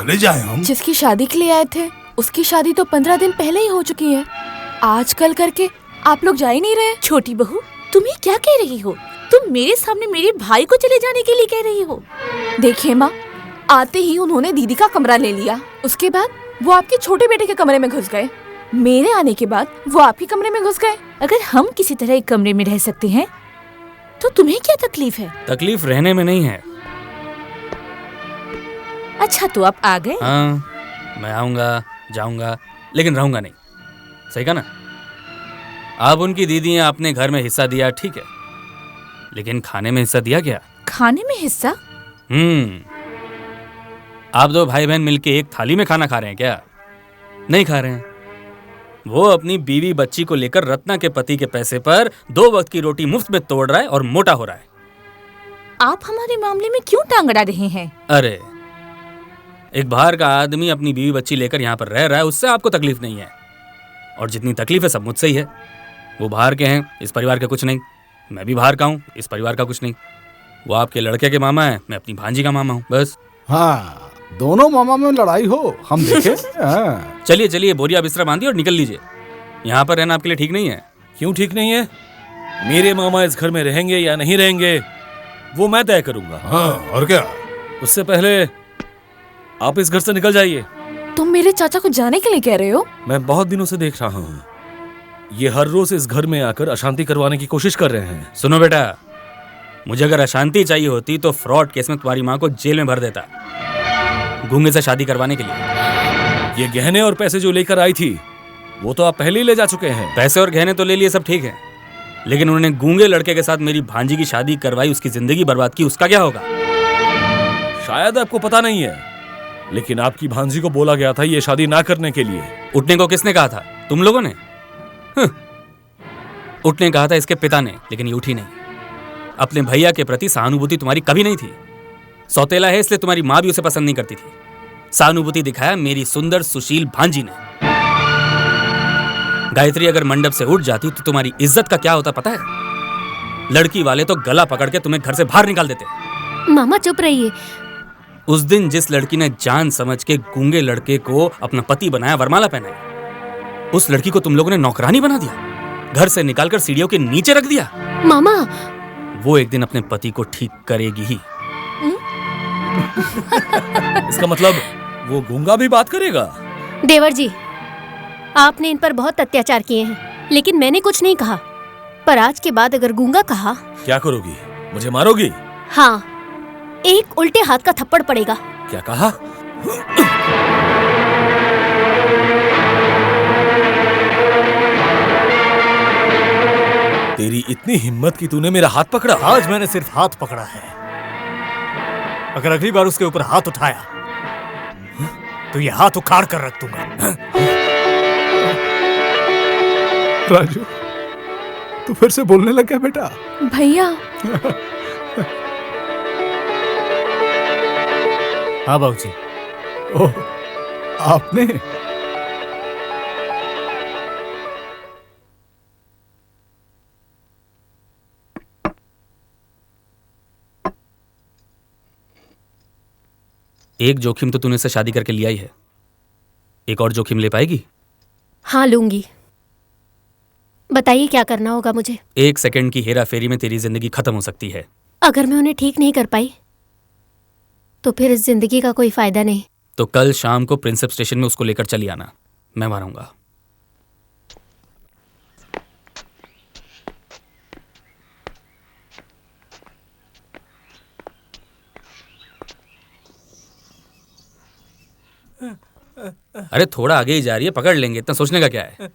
चले जाएं हम। जिसकी शादी के लिए आए थे उसकी शादी तो 15 दिन पहले ही हो चुकी है। आजकल करके आप लोग जा ही नहीं रहे। छोटी बहू, तुम ये क्या कह रही हो? तुम मेरे सामने मेरे भाई को चले जाने के लिए कह रही हो? देखिए माँ, आते ही उन्होंने दीदी का कमरा ले लिया। उसके बाद वो आपके छोटे बेटे के कमरे में घुस गए। मेरे आने के बाद वो आपके कमरे में घुस गए। अगर हम किसी तरह एक कमरे में रह सकते हैं तो तुम्हें क्या तकलीफ है? तकलीफ रहने में नहीं है। अच्छा, तो आप आ गए? हाँ, मैं आऊंगा, जाऊंगा, लेकिन रहूंगा नहीं। सही कहा ना? आप उनकी दीदी हैं, आपने घर में हिस्सा दिया, ठीक है, लेकिन खाने में हिस्सा दिया क्या? खाने में हिस्सा? आप दो भाई बहन मिलके एक थाली में खाना खा रहे हैं क्या? नहीं खा रहे हैं। वो अपनी बीवी बच्ची को लेकर रत्ना के पति के पैसे पर 2 वक्त की रोटी मुफ्त में तोड़ रहा है और मोटा हो रहा है। आप हमारे मामले में क्यों टांग अड़ा रहे हैं? अरे, एक बाहर का आदमी अपनी बीवी बच्ची लेकर यहाँ पर रह रहा है, उससे आपको तकलीफ नहीं है, और जितनी तकलीफ है सब मुझसे ही है। वो बाहर के हैं, इस परिवार के कुछ नहीं। मैं भी बाहर का हूँ, इस परिवार का कुछ नहीं। वो आपके लड़के के मामा है, मैं अपनी भांजी का मामा हूँ, बस। हाँ, दोनों मामा में लड़ाई हो, हम देखे। हाँ। चलिए चलिए, बोरिया बिस्तरा बांधिए और निकल लीजिए। यहाँ पर रहना आपके लिए ठीक नहीं है। क्यों ठीक नहीं है? मेरे मामा इस घर में रहेंगे या नहीं रहेंगे वो मैं तय करूंगा। हाँ, और क्या? उससे पहले आप इस घर से निकल जाइए। तुम मेरे चाचा को जाने के लिए कह रहे हो? मैं बहुत दिनों से देख रहा हूँ, ये हर रोज इस घर में आकर अशांति करवाने की कोशिश कर रहे हैं। सुनो बेटा, मुझे अगर अशांति चाहिए होती तो फ्रॉड केस में तुम्हारी माँ को जेल में भर देता, गूंगे से शादी करवाने के लिए। ये गहने और पैसे जो लेकर आई थी वो तो आप पहले ही ले जा चुके हैं। पैसे और गहने तो ले लिए, सब ठीक है, लेकिन उन्होंने गूंगे लड़के के साथ मेरी भांजी की शादी करवाई, उसकी जिंदगी बर्बाद की, उसका क्या होगा? शायद आपको पता नहीं है, लेकिन आपकी भांजी को बोला गया था ये शादी ना करने के लिए। उठने को किसने कहा था? तुम लोगों ने? उठने कहा था इसके पिता ने, लेकिन ये उठी नहीं। अपने भैया के प्रति सहानुभूति तुम्हारी कभी नहीं थी। सौतेला है इसलिए तुम्हारी माँ भी उसे पसंद नहीं करती थी। सहानुभूति दिखाया मेरी सुंदर सुशील भांजी ने। गायत्री अगर मंडप से उठ जाती तो तुम्हारी इज्जत का क्या होता पता है? लड़की वाले तो गला पकड़ के तुम्हें घर से बाहर निकाल देते। मामा चुप रहिए। उस दिन जिस लड़की ने जान समझ के गूंगे लड़के को अपना पति बनाया, वरमाला पहनाई, उस लड़की को तुम लोगों ने नौकरानी बना दिया, घर से निकालकर सीढ़ियों के नीचे रख दिया। मामा, वो एक दिन अपने पति को ठीक करेगी ही। इसका मतलब वो गूंगा भी बात करेगा? देवर जी, आपने इन पर बहुत अत्याचार किए हैं, लेकिन मैंने कुछ नहीं कहा। पर आज के बाद अगर गूंगा कहा, क्या करोगी? मुझे मारोगी? हाँ, एक उल्टे हाथ का थप्पड़ पड़ेगा। क्या कहा? तेरी इतनी हिम्मत कि तूने मेरा हाथ पकड़ा? आज मैंने सिर्फ हाथ पकड़ा है, अगर अगली बार उसके ऊपर हाथ उठाया तो ये हाथ उखाड़ कर रख दूंगा। राजू, तू फिर से बोलने लग गया बेटा? भैया। हाँ बाबूजी। ओह, आपने? एक जोखिम तो तूने से शादी करके लिया ही है, एक और जोखिम ले पाएगी? हाँ, लूंगी। बताइए क्या करना होगा मुझे? 1 सेकंड की हेरा फेरी में तेरी जिंदगी खत्म हो सकती है। अगर मैं उन्हें ठीक नहीं कर पाई तो फिर इस जिंदगी का कोई फायदा नहीं। तो कल शाम को प्रिंसेप स्टेशन में उसको लेकर चली आना, मैं मारूंगा। अरे थोड़ा आगे ही जा रही है, पकड़ लेंगे, इतना सोचने का क्या है?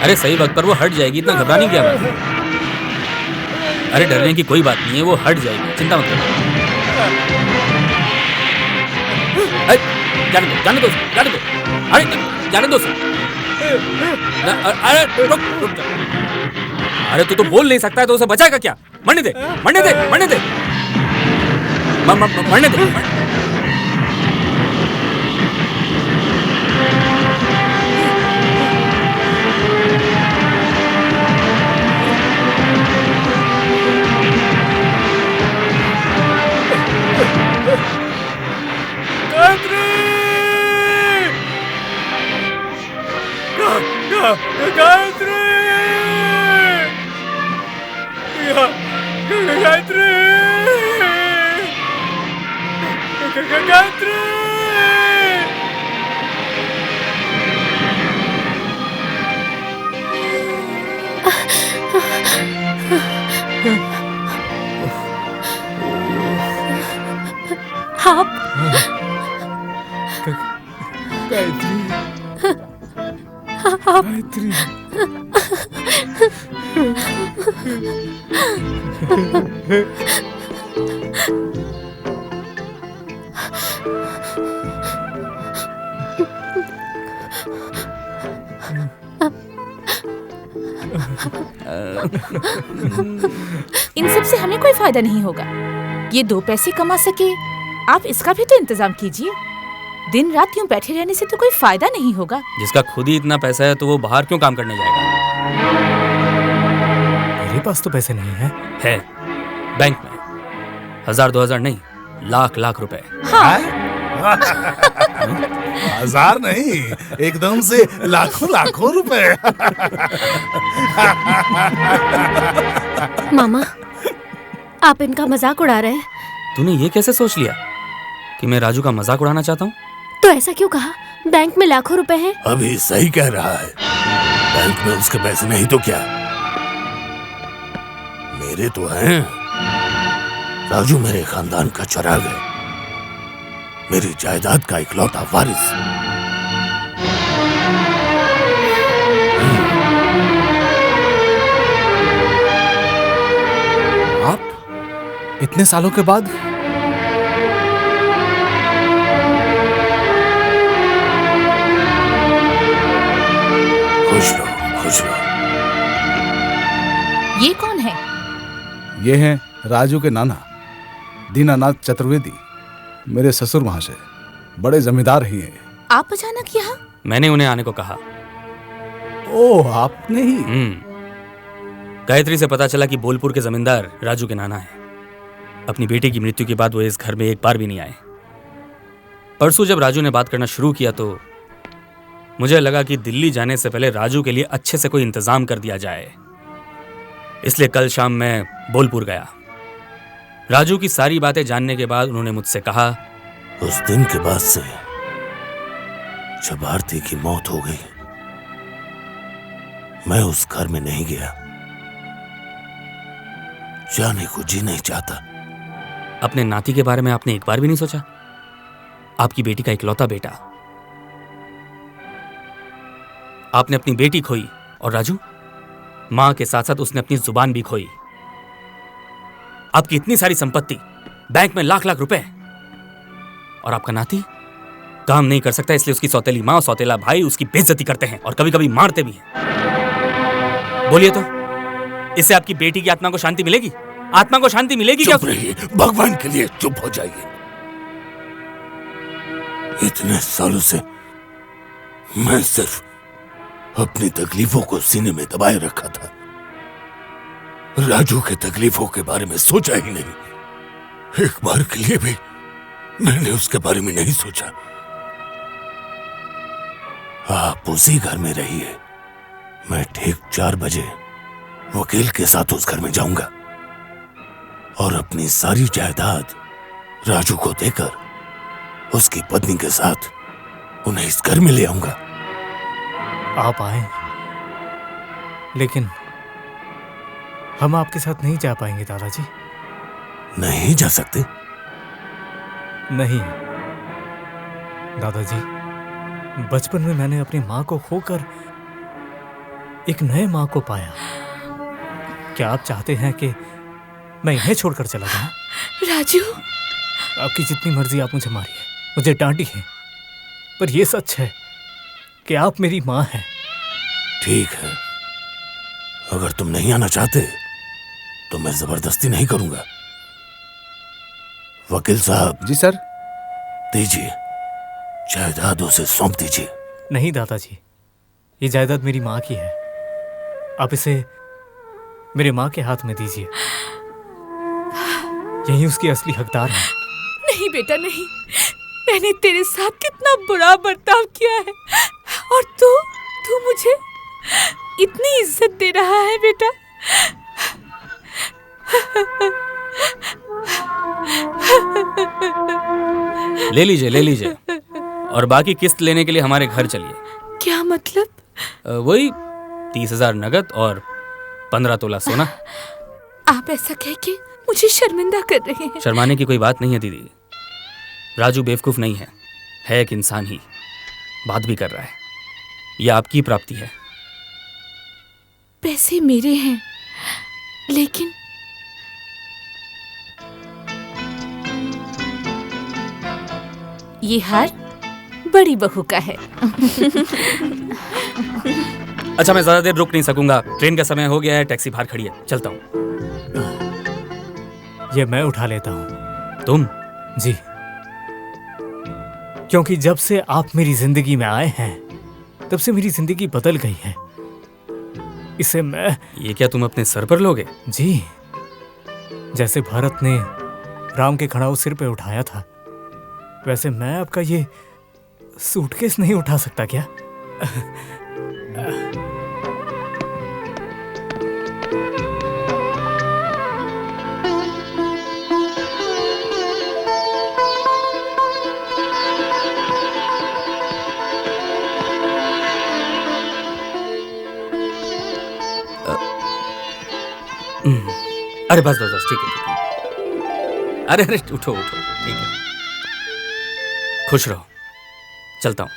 अरे सही वक्त पर वो हट जाएगी, इतना घबराने की क्या बात है? अरे डरने की कोई बात नहीं है, वो हट जाएगी, चिंता मत करो। जाने दो, जाने दो, जाने दो, अरे जाने दो। अरे रुक जा। अरे तू तो बोल नहीं सकता है तो उसे बचाएगा क्या? मरने दे, मरने दे, मरने दे, मरने दे। गायत्री। इन सब से हमें कोई फायदा नहीं होगा। ये 2 पैसे कमा सके, आप इसका भी तो इंतजाम कीजिए। दिन रात यूं बैठे रहने से तो कोई फायदा नहीं होगा। जिसका खुद ही इतना पैसा है तो वो बाहर क्यों काम करने जाएगा? मेरे पास तो पैसे नहीं है। है, बैंक में 1000-2000 नहीं, लाख रुपए। हजार नहीं, एकदम से लाखों रुपए। मामा, आप इनका मजाक उड़ा रहे हैं। तूने ये कैसे सोच लिया कि मैं राजू का मजाक उड़ाना चाहता हूँ? तो ऐसा क्यों कहा? बैंक में लाखों रुपए हैं। अभी सही कह रहा है, बैंक में उसके पैसे नहीं तो क्या, मेरे तो हैं। राजू मेरे खानदान का चिराग है, मेरी जायदाद का इकलौता वारिस। आप इतने सालों के बाद? खुश रहो, खुश रहो। ये कौन है? ये हैं राजू के नाना, दीनानाथ चतुर्वेदी, मेरे ससुर महाशय, बड़े जमींदार ही हैं। आप अचानक यहाँ? मैंने उन्हें आने को कहा। ओह, आपने ही? गायत्री से पता चला कि बोलपुर के जमींदार राजू के नाना हैं। अपनी बेटी की मृत्यु के बाद वो इस घर में एक बार भी नहीं आए। परसों जब राजू ने बात करना शुरू किया तो मुझे लगा कि दिल्ली जाने से पहले राजू के लिए अच्छे से कोई इंतजाम कर दिया जाए, इसलिए कल शाम मैं बोलपुर गया। राजू की सारी बातें जानने के बाद उन्होंने मुझसे कहा, उस दिन के बाद से जब आरती की मौत हो गई, मैं उस घर में नहीं गया, जाने को जी नहीं चाहता। अपने नाती के बारे में आपने एक बार भी नहीं सोचा? आपकी बेटी का इकलौता बेटा, आपने अपनी बेटी खोई और राजू, मां के साथ साथ उसने अपनी जुबान भी खोई। आपकी इतनी सारी संपत्ति, बैंक में लाख रुपए, और आपका नाती काम नहीं कर सकता, इसलिए उसकी सौतेली मां और सौतेला भाई उसकी बेइज्जती करते हैं और कभी कभी मारते भी हैं। बोलिए तो, इससे आपकी बेटी की आत्मा को शांति मिलेगी? आत्मा को शांति मिलेगी क्या? चुप रहिए, भगवान के लिए चुप हो जाइए। इतने सालों से मैं सिर्फ अपनी तकलीफों को सीने में दबाए रखा था, राजू के तकलीफों के बारे में सोचा ही नहीं। एक बार के लिए भी मैंने उसके बारे में नहीं सोचा। आप उसी घर में रहिए, मैं ठीक 4 बजे वकील के साथ उस घर में जाऊंगा और अपनी सारी जायदाद राजू को देकर उसकी पत्नी के साथ उन्हें इस घर में ले आऊंगा। आप आए, लेकिन हम आपके साथ नहीं जा पाएंगे दादाजी। नहीं जा सकते? नहीं दादाजी, बचपन में मैंने अपनी माँ को खोकर एक नए माँ को पाया। क्या आप चाहते हैं कि मैं इन्हें छोड़कर चला जाऊं? राजू, आपकी जितनी मर्जी आप मुझे मारिए, मुझे डांटिए, पर यह सच है कि आप मेरी माँ हैं। ठीक है, अगर तुम नहीं आना चाहते तो मैं जबरदस्ती नहीं करूंगा। वकील साहब। जी सर। दीजिए, जायदाद उसे सौंप दीजिए। नहीं दादाजी, ये जायदाद मेरी माँ की है, आप इसे मेरे माँ के हाथ में दीजिए, यही उसकी असली हकदार है। नहीं बेटा नहीं, मैंने तेरे साथ कितना बुरा बर्ताव किया है और तू मुझे इतनी इज्जत दे रहा है बेटा। ले लीजिए और बाकी किस्त लेने के लिए हमारे घर चलिए। क्या मतलब? वही 30,000 नगद और 15 तोला सोना। आप ऐसा कह के मुझे शर्मिंदा कर रहे हैं। शर्माने की कोई बात नहीं है दीदी, राजू बेवकूफ नहीं है एक इंसान ही। बात भी कर रहा है। यह आपकी प्राप्ति है। पैसे मेरे हैं, लेकिन ये हार बड़ी बहू का है। अच्छा, मैं ज्यादा देर रुक नहीं सकूंगा, ट्रेन का समय हो गया है, टैक्सी बाहर खड़ी है, चलता हूँ। ये मैं उठा लेता हूँ। तुम? जी, क्योंकि जब से आप मेरी जिंदगी में आए हैं तब से मेरी जिंदगी बदल गई है। इसे मैं... ये क्या तुम अपने सर पर लोगे? जी, जैसे भरत ने राम के खड़ाऊ सिर पे उठाया था, वैसे मैं आपका ये सूटकेस नहीं उठा सकता क्या? अरे बस बस बस, ठीक है, ठीक है। अरे अरे, उठो उठो, ठीक है। खुश रहो, चलता हूँ।